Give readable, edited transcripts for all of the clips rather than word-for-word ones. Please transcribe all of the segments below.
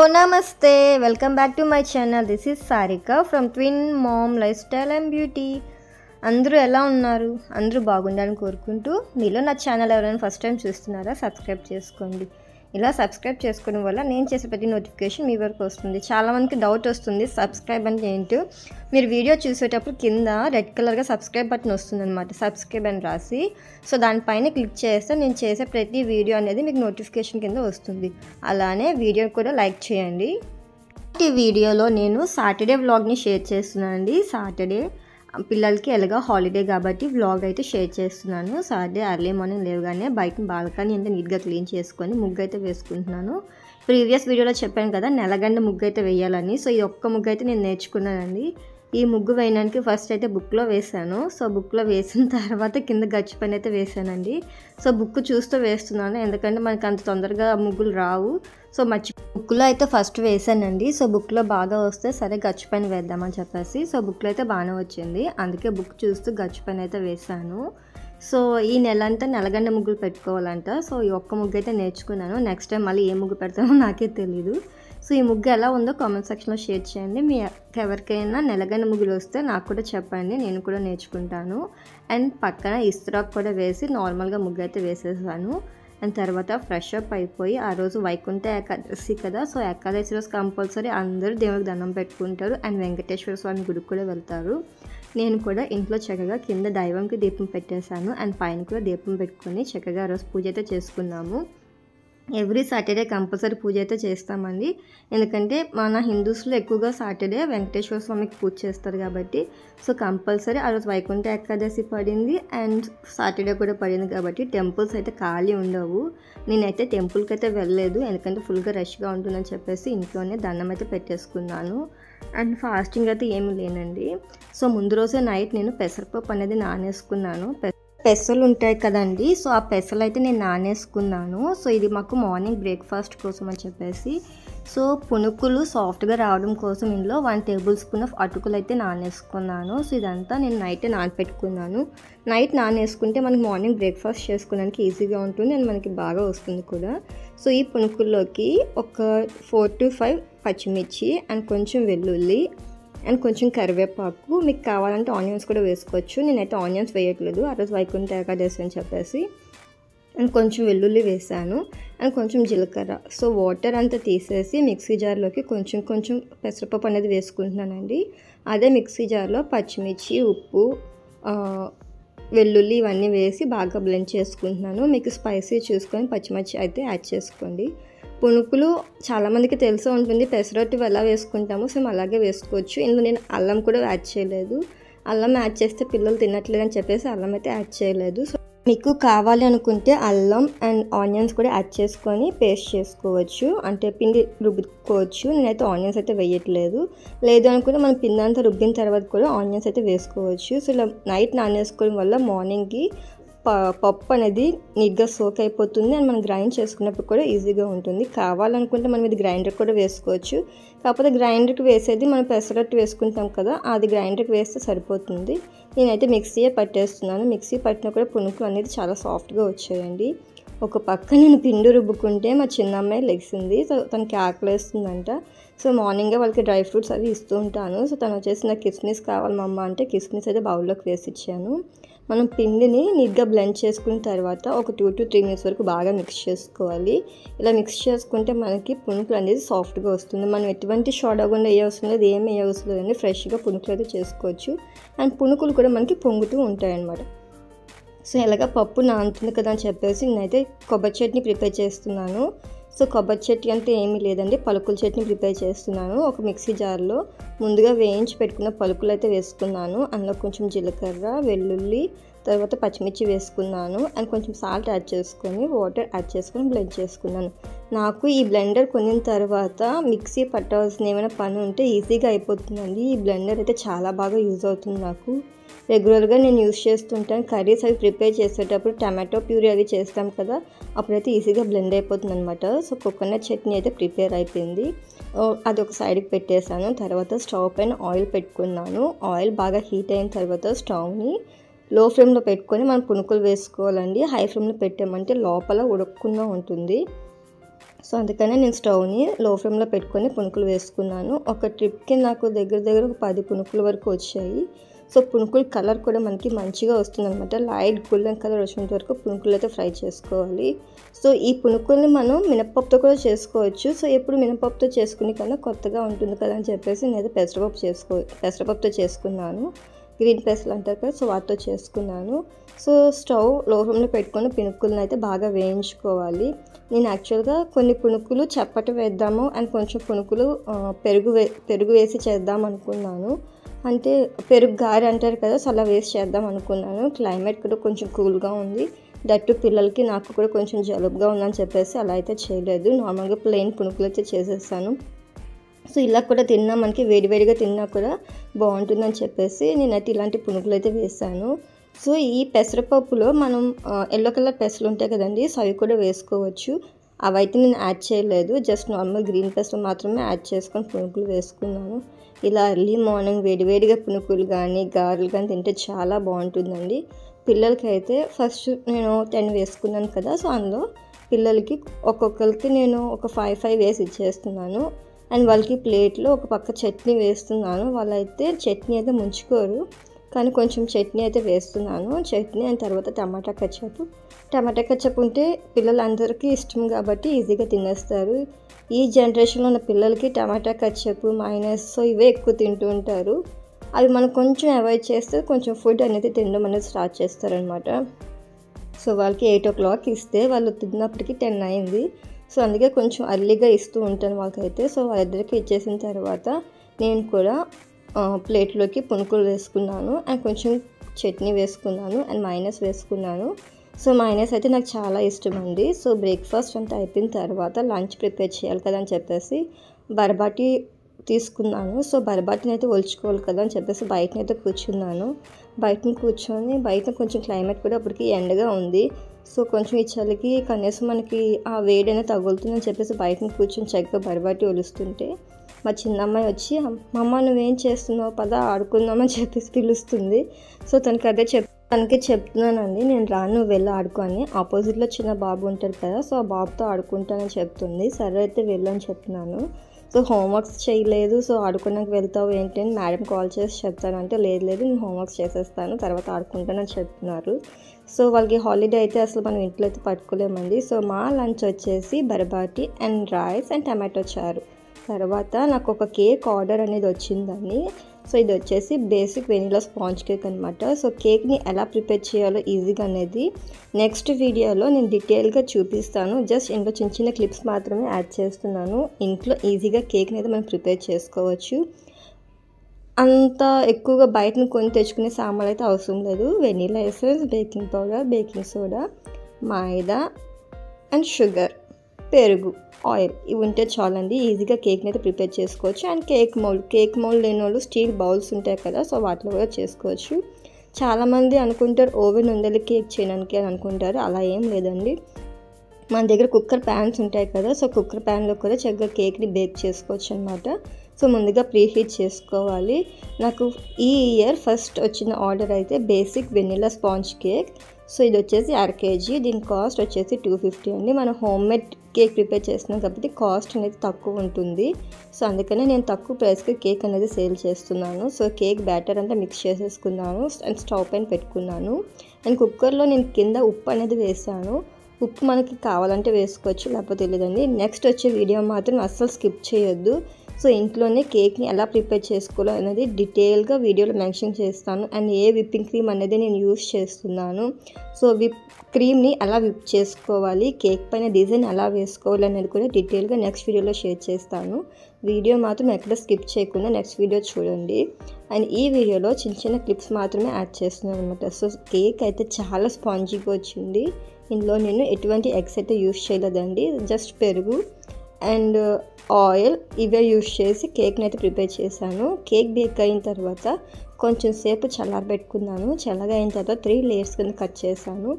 నమస్తే welcome back to my channel. This is Sarika from twin mom lifestyle and beauty. అందరూ ఎలా ఉన్నారు? అందరూ బాగుండాలని కోరుకుంటూ, మీలో నా ఛానల్ ఎవరైనా ఫస్ట్ టైం చూస్తున్నారా సబ్స్క్రైబ్ చేసుకోండి. ఇలా సబ్స్క్రైబ్ చేసుకోవడం వల్ల నేను చేసే ప్రతి నోటిఫికేషన్ మీ వరకు వస్తుంది. చాలామందికి డౌట్ వస్తుంది సబ్స్క్రైబ్ అంటే ఏంటో. మీరు వీడియో చూసేటప్పుడు కింద రెడ్ కలర్గా సబ్స్క్రైబ్ బటన్ వస్తుంది అనమాట, సబ్స్క్రైబ్ అని రాసి. సో దానిపైన క్లిక్ చేస్తే నేను చేసే ప్రతి వీడియో అనేది మీకు నోటిఫికేషన్ కింద వస్తుంది. అలానే వీడియో కూడా లైక్ చేయండి. ఈ వీడియోలో నేను సాటర్డే వ్లాగ్ని షేర్ చేస్తున్నాను అండి. సాటర్డే పిల్లలకి ఎలాగా హాలిడే కాబట్టి వ్లాగ్ అయితే షేర్ చేస్తున్నాను. సాటర్డే ఎర్లీ మార్నింగ్ లేవగానే బయట బాల్కనీ అంతా నీట్గా క్లీన్ చేసుకొని ముగ్గు అయితే వేసుకుంటున్నాను. ప్రీవియస్ వీడియోలో చెప్పాను కదా నెలగండ ముగ్గు అయితే వేయాలని. సో ఈ ఒక్క ముగ్గు అయితే నేను నేర్చుకున్నానండి. ఈ ముగ్గు వేయడానికి ఫస్ట్ అయితే బుక్లో వేసాను. సో బుక్లో వేసిన తర్వాత కింద గచ్చు పైన అయితే వేసానండి. సో బుక్ చూస్తూ వేస్తున్నాను, ఎందుకంటే మనకు అంత తొందరగా ముగ్గులు రావు. సో బుక్లో అయితే ఫస్ట్ వేసానండి. సో బుక్లో బాగా వస్తే సరే గచ్చు పైన వేద్దామని చెప్పేసి, సో బుక్లో అయితే బాగానే వచ్చింది. అందుకే బుక్ చూస్తూ గచ్చు పైన అయితే వేసాను. సో ఈ నెల అంతా నెలగండ ముగ్గులు పెట్టుకోవాలంట. సో ఈ ఒక్క ముగ్గు అయితే నేర్చుకున్నాను. నెక్స్ట్ టైం మళ్ళీ ఏ ముగ్గు పెడతానో నాకే తెలీదు. సో ఈ ముగ్గు ఎలా ఉందో కామెంట్ సెక్షన్లో షేర్ చేయండి. మీ ఎవరికైనా నెలగండ ముగ్గులు వస్తే నాకు కూడా చెప్పండి, నేను కూడా నేర్చుకుంటాను. అండ్ పక్కన ఇస్త్రాక్ కూడా వేసి నార్మల్గా ముగ్గు అయితే వేసేసాను. అండ్ తర్వాత ఫ్రెష్ అప్ అయిపోయి, ఆ రోజు వైకుంఠ ఏకాదశి కదా. సో ఏకాదశి రోజు కంపల్సరీ అందరూ దేవుడికి దండం పెట్టుకుంటారు. అండ్ వెంకటేశ్వర స్వామి గుడికి కూడా వెళ్తారు. నేను కూడా ఇంట్లో చక్కగా కింద దైవంకి దీపం పెట్టేశాను. అండ్ పైన కూడా దీపం పెట్టుకొని చక్కగా ఆ రోజు పూజ అయితే చేసుకున్నాము. ఎవ్రీ సాటర్డే కంపల్సరీ పూజ అయితే చేస్తామండి. ఎందుకంటే మన హిందూస్లో ఎక్కువగా సాటర్డే వెంకటేశ్వర స్వామికి పూజ చేస్తారు కాబట్టి. సో కంపల్సరీ ఆ రోజు వైకుంఠ ఏకాదశి పడింది అండ్ సాటర్డే కూడా పడింది కాబట్టి టెంపుల్స్ అయితే ఖాళీ ఉండవు. నేనైతే టెంపుల్కి అయితే వెళ్ళలేదు, ఎందుకంటే ఫుల్గా రష్గా ఉంటుందని చెప్పేసి ఇంట్లోనే దండం అయితే పెట్టేసుకున్నాను. అండ్ ఫాస్టింగ్ అయితే ఏమీ లేనండి. సో ముందు రోజే నైట్ నేను పెసరపప్పు అనేది నానేసుకున్నాను. పెసలు ఉంటాయి కదండి, సో ఆ పెసలు అయితే నేను నానేసుకున్నాను. సో ఇది మాకు మార్నింగ్ బ్రేక్ఫాస్ట్ కోసం అని చెప్పేసి. సో పునుకులు సాఫ్ట్గా రావడం కోసం ఇందులో 1 టేబుల్ స్పూన్ ఆఫ్ అటుకులు అయితే నానేసుకున్నాను. సో ఇదంతా నేను నైటే నానపెట్టుకున్నాను. నైట్ నానేసుకుంటే మనకి మార్నింగ్ బ్రేక్ఫాస్ట్ చేసుకోవడానికి ఈజీగా ఉంటుంది అండ్ మనకి బాగా వస్తుంది కూడా. సో ఈ పునుకుల్లోకి ఒక 4 to 5 పచ్చిమిర్చి అండ్ కొంచెం వెల్లుల్లి అండ్ కొంచెం కరివేపాకు, మీకు కావాలంటే ఆనియన్స్ కూడా వేసుకోవచ్చు. నేనైతే ఆనియన్స్ వేయట్లేదు, ఆ రోజు వైకుంఠ ఏకాదశి అని చెప్పేసి. అండ్ కొంచెం వెల్లుల్లి వేసాను అండ్ కొంచెం జీలకర్ర. సో వాటర్ అంతా తీసేసి మిక్సీ జార్లోకి కొంచెం కొంచెం పెసరపప్పు అనేది వేసుకుంటున్నానండి. అదే మిక్సీ జార్లో పచ్చిమిర్చి, ఉప్పు, వెల్లుల్లి ఇవన్నీ వేసి బాగా బ్లెండ్ చేసుకుంటున్నాను. మీకు స్పైసీ చూసుకొని పచ్చిమిర్చి అయితే యాడ్ చేసుకోండి. పునుకులు చాలామందికి తెలిసే ఉంటుంది, పెసరట్టు ఎలా వేసుకుంటామో సేమ్ అలాగే వేసుకోవచ్చు. ఇందులో నేను అల్లం కూడా యాడ్ చేయలేదు. అల్లం యాడ్ చేస్తే పిల్లలు తినట్లేదు అని చెప్పేసి అల్లం అయితే యాడ్ చేయలేదు. సో మీకు కావాలి అనుకుంటే అల్లం అండ్ ఆనియన్స్ కూడా యాడ్ చేసుకొని పేస్ట్ చేసుకోవచ్చు, అంటే పిండి రుబ్బుకోవచ్చు. నేనైతే ఆనియన్స్ అయితే వేయట్లేదు. లేదు అనుకుంటే మనం పిండి అంతా రుబ్బిన తర్వాత కూడా ఆనియన్స్ అయితే వేసుకోవచ్చు. సో ఇలా నైట్ నానేసుకోవడం వల్ల మార్నింగ్కి పప్పు అనేది నీట్గా సోక్ అయిపోతుంది అండ్ మనం గ్రైండ్ చేసుకున్నప్పుడు కూడా ఈజీగా ఉంటుంది. కావాలనుకుంటే మనం ఇది గ్రైండర్ కూడా వేసుకోవచ్చు. కాకపోతే గ్రైండర్కి వేసేది మనం పెసరట్టు వేసుకుంటాం కదా, అది గ్రైండర్కి వేస్తే సరిపోతుంది. నేనైతే మిక్సీయే పట్టేస్తున్నాను. మిక్సీ పట్టిన కూడా పునుకులు అనేది చాలా సాఫ్ట్గా వచ్చాయండి. ఒక పక్క నేను పిండి రుబ్బుకుంటే మా చిన్న అమ్మాయి లెగిసింది. సో తనకి ఆకలేస్తుందంట. సో మార్నింగే వాళ్ళకి డ్రై ఫ్రూట్స్ అవి ఇస్తూ ఉంటాను. సో తను వచ్చేసి నాకు కిస్మిస్ కావాలి మమ్మ అంటే కిస్మిస్ అయితే బౌల్లోకి వేసి ఇచ్చాను. మనం పిండిని నీట్గా బ్లెండ్ చేసుకున్న తర్వాత ఒక 2 to 3 minutes వరకు బాగా మిక్స్ చేసుకోవాలి. ఇలా మిక్స్ చేసుకుంటే మనకి పునుకులు అనేది సాఫ్ట్గా వస్తుంది. మనం ఎటువంటి సోడా గుండా ఏ అవసరం లేదు, ఏమి ఏ అవసరం లేదండి, ఫ్రెష్గా పునుకులు అయితే చేసుకోవచ్చు. అండ్ పునుకులు కూడా మనకి పొంగుతూ ఉంటాయి అన్నమాట. సో ఎలాగ పప్పు నానుతుంది కదా అని చెప్పేసి నేనైతే కొబ్బరి చట్నీ ప్రిపేర్ చేస్తున్నాను. సో కొబ్బరి చట్నీ అంటే ఏమీ లేదండి, పలుకుల చట్నీ ప్రిపేర్ చేస్తున్నాను. ఒక మిక్సీ జార్లో ముందుగా వేయించి పెట్టుకున్న పలుకులు అయితే వేసుకున్నాను. అందులో కొంచెం జీలకర్ర, వెల్లుల్లి, తర్వాత పచ్చిమిర్చి వేసుకున్నాను అండ్ కొంచెం సాల్ట్ యాడ్ చేసుకొని వాటర్ యాడ్ చేసుకొని బ్లెండ్ చేసుకున్నాను. నాకు ఈ బ్లెండర్ కొనిన తర్వాత మిక్సీ పట్టవలసిన ఏమైనా పని ఉంటే ఈజీగా అయిపోతుందండి. ఈ బ్లెండర్ అయితే చాలా బాగా యూజ్ అవుతుంది నాకు. రెగ్యులర్గా నేను యూజ్ చేస్తుంటాను. కర్రీస్ అవి ప్రిపేర్ చేసేటప్పుడు టమాటో ప్యూరీ అవి చేస్తాం కదా, అప్పుడైతే ఈజీగా బ్లెండ్ అయిపోతుంది అనమాట. సో కోకోనట్ చట్నీ అయితే ప్రిపేర్ అయిపోయింది. అది ఒక సైడ్కి పెట్టేశాను. తర్వాత స్టవ్ పైన ఆయిల్ పెట్టుకున్నాను. ఆయిల్ బాగా హీట్ అయిన తర్వాత స్టవ్ని లో ఫ్లేమ్లో పెట్టుకొని మనం పునుకులు వేసుకోవాలండి. హై ఫ్లేమ్లో పెట్టామంటే లోపల ఉడకకుండా ఉంటుంది. సో అందుకనే నేను స్టవ్ని లో ఫ్లేమ్లో పెట్టుకొని పునుకులు వేసుకున్నాను. ఒక ట్రిప్కి నాకు దగ్గర ఒక 10 పునుకుల వరకు వచ్చాయి. సో పునుకుల కలర్ కూడా మనకి మంచిగా వస్తుందన్నమాట. లైట్ గోల్డెన్ కలర్ వచ్చేంత వరకు పునుకులు అయితే ఫ్రై చేసుకోవాలి. సో ఈ పునుకుల్ని మనం మినపప్పుతో కూడా చేసుకోవచ్చు. సో ఎప్పుడు మినపప్పుతో చేసుకునే కన్నా కొత్తగా ఉంటుంది కదా అని చెప్పేసి నేనైతే పెసరపప్పుతో చేసుకున్నాను. గ్రీన్ పెసలు అంటారు కదా, సో వాటితో చేసుకున్నాను. సో స్టవ్ లో ఫ్లేమ్లో పెట్టుకొని పునుకులను అయితే బాగా వేయించుకోవాలి. నేను యాక్చువల్గా కొన్ని పునుకులు చప్పటి వేద్దాము అండ్ కొంచెం పునుకులు పెరుగు వేసి చేద్దాం అనుకున్నాను. అంటే పెరుగు గారె అంటారు కదా, సో అలా వేసి చేద్దాం అనుకున్నాను. క్లైమేట్ కూడా కొంచెం కూల్గా ఉంది. దట్టు పిల్లలకి నాకు కూడా కొంచెం జలుబుగా ఉందని చెప్పేసి అలా అయితే చేయలేదు. నార్మల్గా ప్లెయిన్ పునుకులు అయితే చేసేసాను. సో ఇలా కూడా తిన్నా మనకి వేడివేడిగా తిన్నా కూడా బాగుంటుందని చెప్పేసి నేనైతే ఇలాంటి పునుకులు అయితే వేసాను. సో ఈ పెసరపప్పులో మనం ఎల్లో కలర్ పెసలు ఉంటాయి కదండి, సో అవి కూడా వేసుకోవచ్చు. అవైతే నేను యాడ్ చేయలేదు, జస్ట్ నార్మల్ గ్రీన్ పెసలు మాత్రమే యాడ్ చేసుకొని పునుకులు వేసుకున్నాను. ఇలా ఎర్లీ మార్నింగ్ వేడివేడిగా పునుకులు కానీ గారెలు కానీ తింటే చాలా బాగుంటుందండి. పిల్లలకి అయితే ఫస్ట్ నేను 10 వేసుకున్నాను కదా, సో అందులో పిల్లలకి ఒక్కొక్కరికి నేను ఒక 5 వేసి ఇచ్చేస్తున్నాను. అండ్ వాళ్ళకి ప్లేట్లో ఒక పక్క చట్నీ వేస్తున్నాను. వాళ్ళైతే చట్నీ అయితే ముంచుకోరు, కానీ కొంచెం చట్నీ అయితే వేస్తున్నాను. చట్నీ అండ్ తర్వాత టమాటా కచ్చప్ ఉంటే పిల్లలందరికీ ఇష్టం కాబట్టి ఈజీగా తినేస్తారు. ఈ జనరేషన్లో ఉన్న పిల్లలకి టమాటా కచ్చప్, మైనస్ సో ఇవే ఎక్కువ తింటూ ఉంటారు. అవి మనం కొంచెం అవాయిడ్ చేస్తే కొంచెం ఫుడ్ అనేది తినడం అనేది స్టార్ట్ చేస్తారనమాట. సో వాళ్ళకి 8 o'clock ఇస్తే వాళ్ళు తిన్నప్పటికీ 10 అయింది. సో అందుకే కొంచెం అర్లీగా ఇస్తూ ఉంటాను వాళ్ళకైతే. సో వాళ్ళిద్దరికి ఇచ్చేసిన తర్వాత నేను కూడా ప్లేట్లోకి పునుకులు వేసుకున్నాను అండ్ కొంచెం చట్నీ వేసుకున్నాను అండ్ మైనస్ వేసుకున్నాను. సో మైనస్ అయితే నాకు చాలా ఇష్టం అండి. సో బ్రేక్ఫాస్ట్ అంతా అయిపోయిన తర్వాత లంచ్ ప్రిపేర్ చేయాలి కదా అని చెప్పేసి బరబాటి తీసుకున్నాను. సో బరబాటిని అయితే ఒలుచుకోవాలి కదా అని చెప్పేసి బయటనైతే కూర్చున్నాను. బయట కొంచెం క్లైమేట్ కూడా అప్పటికి ఎండగా ఉంది. సో కొంచెం ఈ చలికి కనీసం మనకి ఆ వేడైనా తగులుతుందని చెప్పేసి బయటని కూర్చొని చక్కగా బరబాటి ఒలుస్తుంటే మా చిన్నమ్మాయి వచ్చి, అమ్మ నువ్వేం చేస్తున్నావు, పద ఆడుకుందామని చెప్పేసి పిలుస్తుంది. సో తనకి చెప్తున్నానండి, నేను రాను, నువ్వు వెళ్ళి ఆడుకో అని. ఆపోజిట్లో చిన్న బాబు ఉంటాడు కదా, సో ఆ బాబుతో ఆడుకుంటానని చెప్తుంది. సరే అయితే వెళ్ళు అని చెప్తున్నాను. సో హోంవర్క్స్ చేయలేదు, సో ఆడుకోవడానికి వెళ్తావు ఏంటి అని మేడం కాల్ చేసి చెప్తానంటే లేదు నేను హోంవర్క్స్ చేసేస్తాను తర్వాత ఆడుకుంటానని చెప్తున్నారు. సో వాళ్ళకి హాలిడే అయితే అసలు మనం ఇంట్లో అయితే పట్టుకోలేమండి. సో మా లంచ్ వచ్చేసి barbati and rice and tomato చారు. తర్వాత నాకు ఒక కేక్ ఆర్డర్ అనేది వచ్చిందండి. సో ఇది వచ్చేసి బేసిక్ వెనిలా స్పాంజ్ కేక్ అనమాట. సో కేక్ని ఎలా ప్రిపేర్ చేయాలో ఈజీగా అనేది నెక్స్ట్ వీడియోలో నేను డీటెయిల్గా చూపిస్తాను. జస్ట్ ఇంట్లో చిన్న క్లిప్స్ మాత్రమే యాడ్ చేస్తున్నాను. ఇంట్లో ఈజీగా కేక్ని అయితే మనం ప్రిపేర్ చేసుకోవచ్చు. అంత ఎక్కువగా బయటను కొని తెచ్చుకునే సామాన్లు అయితే అవసరం లేదు. Vanilla essence, baking powder, baking soda, maida and sugar, పెరుగు, ఆయిల్ ఇవి ఉంటే చాలండి. ఈజీగా కేక్ని అయితే ప్రిపేర్ చేసుకోవచ్చు. అండ్ కేక్ మౌల్డ్ లేని వాళ్ళు స్టీల్ బౌల్స్ ఉంటాయి కదా, సో వాటిలో కూడా చేసుకోవచ్చు. చాలామంది అనుకుంటారు ఓవెన్ ఉండాలి కేక్ చేయడానికి అని అనుకుంటారు. అలా ఏం లేదండి. మన దగ్గర కుక్కర్ ప్యాన్స్ ఉంటాయి కదా, సో కుక్కర్ ప్యాన్లో కూడా చక్కగా కేక్ని బేక్ చేసుకోవచ్చు అనమాట. సో ముందుగా ప్రీహీట్ చేసుకోవాలి. నాకు ఈ ఇయర్ ఫస్ట్ వచ్చిన ఆర్డర్ అయితే basic vanilla sponge cake. So ఇది వచ్చేసి 1/2 kg. దీని కాస్ట్ వచ్చేసి 250 అండి. మనం హోమ్మేడ్ కేక్ ప్రిపేర్ చేస్తున్నాం కాబట్టి కాస్ట్ అనేది తక్కువ ఉంటుంది. సో అందుకనే నేను తక్కువ ప్రైస్కి కేక్ అనేది సేల్ చేస్తున్నాను. సో కేక్ బ్యాటర్ అంతా మిక్స్ చేసేసుకున్నాను అండ్ స్టవ్ పైన పెట్టుకున్నాను. అండ్ కుక్కర్లో నేను కింద ఉప్పు అనేది వేసాను. ఉప్పు మనకి కావాలంటే వేసుకోవచ్చు, లేకపోతే లేదండి. నెక్స్ట్ వచ్చే వీడియో మాత్రం అస్సలు స్కిప్ చేయొద్దు. సో ఇంట్లోనే కేక్ని ఎలా ప్రిపేర్ చేసుకోవాలో అనేది డీటెయిల్గా వీడియోలో మెన్షన్ చేస్తాను. అండ్ ఏ విప్పింగ్ క్రీమ్ అనేది నేను యూస్ చేస్తున్నాను, సో క్రీమ్ని ఎలా విప్ చేసుకోవాలి, కేక్ పైన డిజైన్ ఎలా వేసుకోవాలి అనేది కూడా డీటెయిల్గా నెక్స్ట్ వీడియోలో షేర్ చేస్తాను. వీడియో మాత్రం ఎక్కడ స్కిప్ చేయకుండా నెక్స్ట్ వీడియో చూడండి. అండ్ ఈ వీడియోలో చిన్న క్లిప్స్ మాత్రమే యాడ్ చేస్తున్నాను అనమాట. సో కేక్ అయితే చాలా స్పాంజీగా వచ్చింది. ఇందులో నేను ఎటువంటి ఎగ్స్ అయితే యూస్ చేయలేదండి. జస్ట్ పెరుగు అండ్ ఆయిల్ ఇవే యూస్ చేసి కేక్ని అయితే ప్రిపేర్ చేశాను. కేక్ బేక్ అయిన తర్వాత కొంచెం సేపు చల్లారబెట్టుకున్నాను. చల్లగా అయిన తర్వాత 3 layers కింద కట్ చేశాను.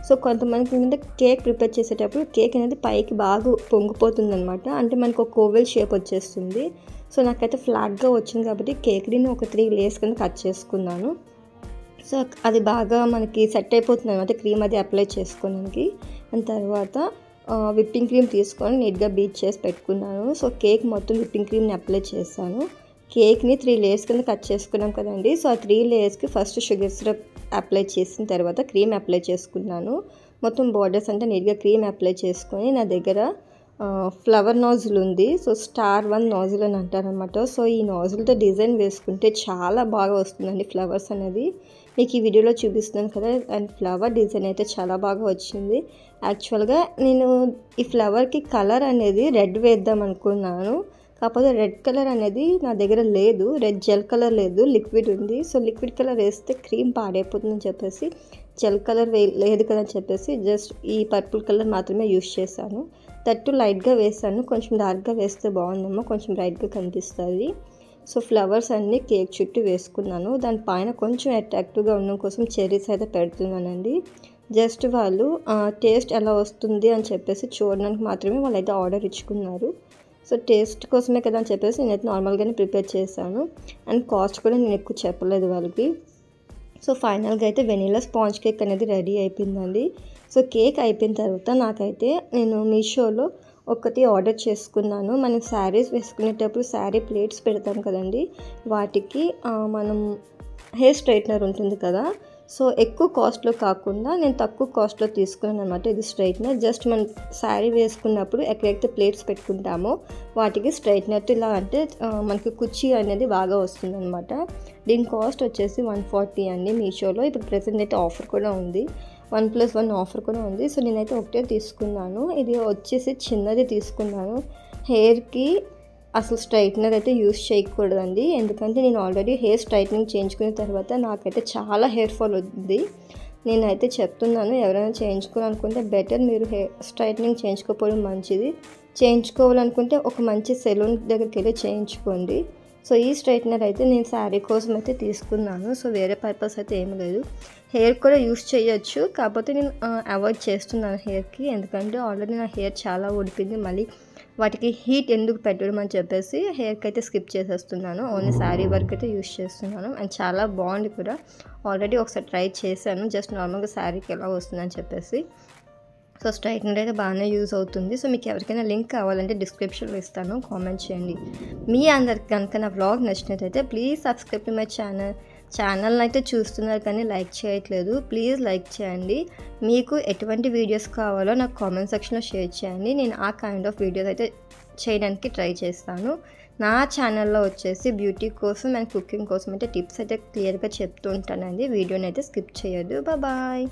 సో కొంతమందికి ఏంటంటే కేక్ ప్రిపేర్ చేసేటప్పుడు కేక్ అనేది పైకి బాగా పొంగిపోతుంది అనమాట, అంటే మనకు ఒక ఓవెల్ షేప్ వచ్చేస్తుంది. సో నాకైతే ఫ్లాట్గా వచ్చింది కాబట్టి కేక్ని ఒక 3 layers కింద కట్ చేసుకున్నాను. సో అది బాగా మనకి సెట్ అయిపోతుంది అనమాట, క్రీమ్ అది అప్లై చేసుకోవడానికి. అండ్ తర్వాత విప్పింగ్ క్రీమ్ తీసుకొని నీట్గా బీట్ చేసి పెట్టుకున్నాను. సో కేక్ మొత్తం విప్పింగ్ క్రీమ్ని అప్లై చేశాను. కేక్ని 3 లేయర్స్ కింద కట్ చేసుకున్నాం కదండి. సో ఆ 3 లేయర్స్కి ఫస్ట్ షుగర్ సిరప్ అప్లై చేసిన తర్వాత క్రీమ్ అప్లై చేసుకున్నాను. మొత్తం బార్డర్స్ అంటే నీట్గా క్రీమ్ అప్లై చేసుకొని నా దగ్గర ఫ్లవర్ నాజిల్ ఉంది. సో స్టార్ 1 నాజిల్ అని అంటారనమాట. సో ఈ నాజిల్తో డిజైన్ వేసుకుంటే చాలా బాగా వస్తుందండి ఫ్లవర్స్ అనేది. మీకు ఈ వీడియోలో చూపిస్తున్నాను కదా, అండ్ ఫ్లవర్ డిజైన్ అయితే చాలా బాగా వచ్చింది. యాక్చువల్గా నేను ఈ ఫ్లవర్కి కలర్ అనేది రెడ్ వేద్దాం అనుకున్నాను. కాకపోతే రెడ్ కలర్ అనేది నా దగ్గర లేదు, రెడ్ జెల్ కలర్ లేదు, లిక్విడ్ ఉంది. సో లిక్విడ్ కలర్ వేస్తే క్రీమ్ పాడైపోతుందని చెప్పేసి జెల్ కలర్ లేదు కదా అని చెప్పేసి జస్ట్ ఈ పర్పుల్ కలర్ మాత్రమే యూస్ చేశాను. తట్టు లైట్గా వేసాను, కొంచెం డార్క్గా వేస్తే బాగుందమ్మా, కొంచెం లైట్గా కనిపిస్తుంది. సో ఫ్లవర్స్ అన్నీ కేక్ చుట్టూ వేసుకున్నాను. దానిపైన కొంచెం అట్రాక్టివ్గా ఉండడం కోసం చెర్రీస్ అయితే పెడుతున్నానండి. జస్ట్ వాళ్ళు టేస్ట్ ఎలా వస్తుంది అని చెప్పేసి చూడడానికి మాత్రమే వాళ్ళైతే ఆర్డర్ ఇచ్చుకున్నారు. సో టేస్ట్ కోసమే కదా అని చెప్పేసి నేనైతే నార్మల్గానే ప్రిపేర్ చేశాను. అండ్ కాస్ట్ కూడా నేను ఎక్కువ చెప్పలేదు వాళ్ళకి. సో ఫైనల్గా అయితే వెనీలా స్పాంజ్ కేక్ అనేది రెడీ అయిపోయిందండి. సో కేక్ అయిపోయిన తర్వాత నాకైతే నేను మీషోలో ఒకటి ఆర్డర్ చేసుకున్నాను. మనం శారీస్ వేసుకునేటప్పుడు శారీ ప్లేట్స్ పెడతాం కదండి, వాటికి మనం హెయిర్ స్ట్రైట్నర్ ఉంటుంది కదా. సో ఎక్కువ కాస్ట్లో కాకుండా నేను తక్కువ కాస్ట్లో తీసుకున్నాను అనమాట. ఇది స్ట్రైట్నర్ జస్ట్ మనం శారీ వేసుకున్నప్పుడు ఎక్కడైతే ప్లేట్స్ పెట్టుకుంటామో వాటికి స్ట్రైట్నర్ ఇలా అంటే మనకి కుర్చీ అనేది బాగా వస్తుంది అనమాట. దీని కాస్ట్ వచ్చేసి 140 అండి మీషోలో. ఇప్పుడు ప్రెసెంట్ అయితే ఆఫర్ కూడా ఉంది, 1+1 ఆఫర్ కూడా ఉంది. సో నేనైతే ఒకటే తీసుకున్నాను. ఇది వచ్చేసి చిన్నది తీసుకున్నాను. హెయిర్కి అసలు స్ట్రైట్నర్ అయితే యూస్ చేయకూడదండి, ఎందుకంటే నేను ఆల్రెడీ హెయిర్ స్ట్రైట్నింగ్ చేయించుకున్న తర్వాత నాకైతే చాలా హెయిర్ ఫాల్ ఉంది. నేనైతే చెప్తున్నాను, ఎవరైనా చేయించుకోవాలనుకుంటే బెటర్ మీరు హెయిర్ స్ట్రైట్నింగ్ చేయించుకోకపోవడం మంచిది. చేయించుకోవాలనుకుంటే ఒక మంచి సెలూన్ దగ్గరికి వెళ్ళి చేయించుకోండి. సో ఈ స్ట్రైట్నర్ అయితే నేను శారీ కోసం అయితే తీసుకున్నాను. సో వేరే పర్పస్ అయితే ఏమి లేదు. హెయిర్ కూడా యూస్ చేయొచ్చు, కాకపోతే నేను అవాయిడ్ చేస్తున్నాను హెయిర్కి, ఎందుకంటే ఆల్రెడీ నా హెయిర్ చాలా ఊడిపోయింది. మళ్ళీ వాటికి హీట్ ఎందుకు పెట్టడం అని చెప్పేసి హెయిర్కి అయితే స్కిప్ చేసేస్తున్నాను. ఓన్లీ శారీ వర్క్ అయితే యూస్ చేస్తున్నాను. అండ్ చాలా బాగుంది కూడా. ఆల్రెడీ ఒకసారి ట్రై చేశాను, జస్ట్ నార్మల్గా శారీకి ఎలా వస్తుందని చెప్పేసి. సో స్ట్రైట్నర్ అయితే బాగానే యూజ్ అవుతుంది. సో మీకు ఎవరికైనా లింక్ కావాలంటే డిస్క్రిప్షన్లో ఇస్తాను, కామెంట్ చేయండి. మీ అందరికి కనుక నా వ్లాగ్ నచ్చినట్టయితే ప్లీజ్ సబ్స్క్రైబ్ టు మై ఛానల్ని అయితే చూస్తున్నారు కానీ లైక్ చేయట్లేదు, ప్లీజ్ లైక్ చేయండి. మీకు ఎటువంటి వీడియోస్ కావాలో నాకు కామెంట్ సెక్షన్లో షేర్ చేయండి. నేను ఆ కైండ్ ఆఫ్ వీడియోస్ అయితే చేయడానికి ట్రై చేస్తాను. నా ఛానల్లో వచ్చేసి బ్యూటీ కోసం అండ్ కుకింగ్ కోసం అయితే టిప్స్ అయితే క్లియర్గా చెప్తూ ఉంటానండి. వీడియోని అయితే స్కిప్ చేయొద్దు. బాయ్.